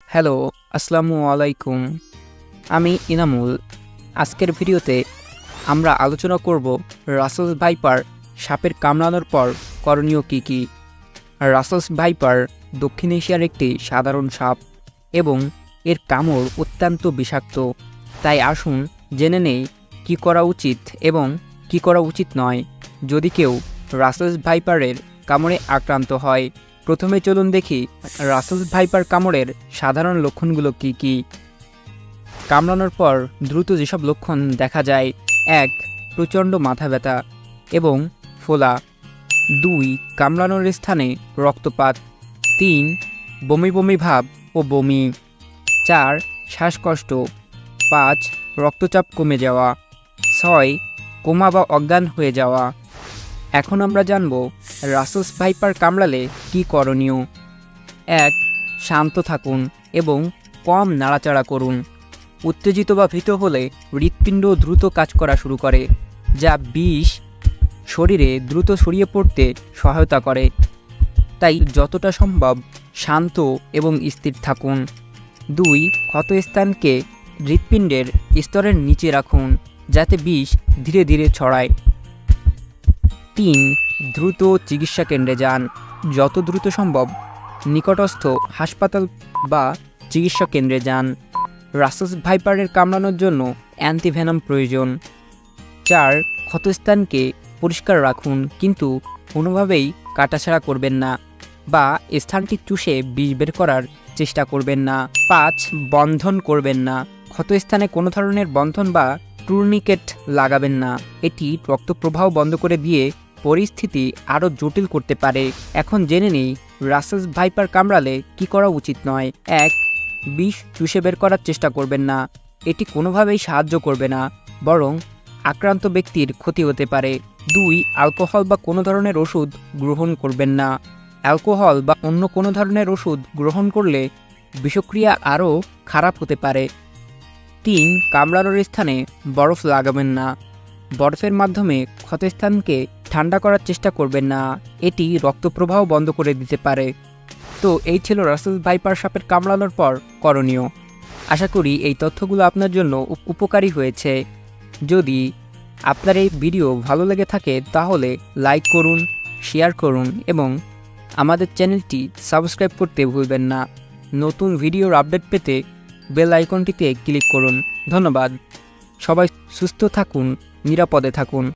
Hello, আসসালামু আলাইকুম। আমি ইনামুল। আজকের ভিডিওতে আমরা আলোচনা করব রাসেলস ভাইপার সাপের কামড়ানোর পর করণীয় কী কী। রাসেলস ভাইপার দক্ষিণ এশিয়ার একটি সাধারণ সাপ এবং এর কামড় অত্যন্ত বিষাক্ত। তাই আসুন জেনে নেই কী করা উচিত এবং কী করা উচিত নয় যদি কেউ রাসেলস ভাইপারের কামড়ে আক্রান্ত হয়। প্রথমে চলুন দেখি রাসেলস ভাইপার কামড়ের সাধারণ লক্ষণগুলো কী কী। কামড়ানোর পর দ্রুত যেসব লক্ষণ দেখা যায়: ১. প্রচণ্ড মাথা ব্যথা এবং ফোলা। ২. কামড়ানোর স্থানে রক্তপাত। ৩. বমি বমি ভাব ও বমি। ৪. শ্বাসকষ্ট। ৫. রক্তচাপ কমে যাওয়া। ৬. কোমা বা অজ্ঞান হয়ে যাওয়া। এখন আমরা জানব রাসেলস ভাইপার কামড়ালে কী করণীয়। ১. শান্ত থাকুন এবং কম নাড়াচাড়া করুন। উত্তেজিত বা ভীত হলে হৃৎপিণ্ড দ্রুত কাজ করা শুরু করে, যা বিষ শরীরে দ্রুত ছড়িয়ে পড়তে সহায়তা করে। তাই যতটা সম্ভব শান্ত এবং স্থির থাকুন। ২. ক্ষতস্থানকে হৃৎপিণ্ডের স্তরের নিচে রাখুন যাতে বিষ ধীরে ধীরে ছড়ায়। ৩. দ্রুত চিকিৎসা কেন্দ্রে যান। যত দ্রুত সম্ভব নিকটস্থ হাসপাতাল বা চিকিৎসা কেন্দ্রে যান। রাসেলস ভাইপারের কামড়ানোর জন্য অ্যান্টিভেনাম প্রয়োজন। ৪. ক্ষতস্থানকে পরিষ্কার রাখুন কিন্তু কোনোভাবেই কাটাছাড়া করবেন না বা স্থানটি চুষে বিষ বের করার চেষ্টা করবেন না। ৫. বন্ধন করবেন না। ক্ষতস্থানে কোনো ধরনের বন্ধন বা টুর্নিকেট লাগাবেন না। এটি রক্ত প্রবাহ বন্ধ করে দিয়ে পরিস্থিতি আরও জটিল করতে পারে। এখন জেনে নিই রাসেলস ভাইপার কামড়ালে কী করা উচিত নয়। ১. বিষ চুষে বের করার চেষ্টা করবেন না। এটি কোনোভাবেই সাহায্য করবে না, বরং আক্রান্ত ব্যক্তির ক্ষতি হতে পারে। ২. অ্যালকোহল বা কোনো ধরনের ওষুধ গ্রহণ করবেন না। অ্যালকোহল বা অন্য কোনো ধরনের ওষুধ গ্রহণ করলে বিষক্রিয়া আরও খারাপ হতে পারে। ৩. কামড়ানোর স্থানে বরফ লাগাবেন না। বরফের মাধ্যমে ক্ষতস্থানকে ঠান্ডা করার চেষ্টা করবেন না, এটি রক্তপ্রবাহ বন্ধ করে দিতে পারে। তো এই ছিল রাসেলস ভাইপার সাপের কামড়ানোর পর করণীয়। আশা করি এই তথ্যগুলো আপনার জন্য উপকারী হয়েছে। যদি আপনার এই ভিডিও ভালো লেগে থাকে তাহলে লাইক করুন, শেয়ার করুন এবং আমাদের চ্যানেলটি সাবস্ক্রাইব করতে ভুলবেন না। নতুন ভিডিওর আপডেট পেতে বেল আইকনটিতে ক্লিক করুন। ধন্যবাদ। সবাই সুস্থ থাকুন, নিরাপদে থাকুন।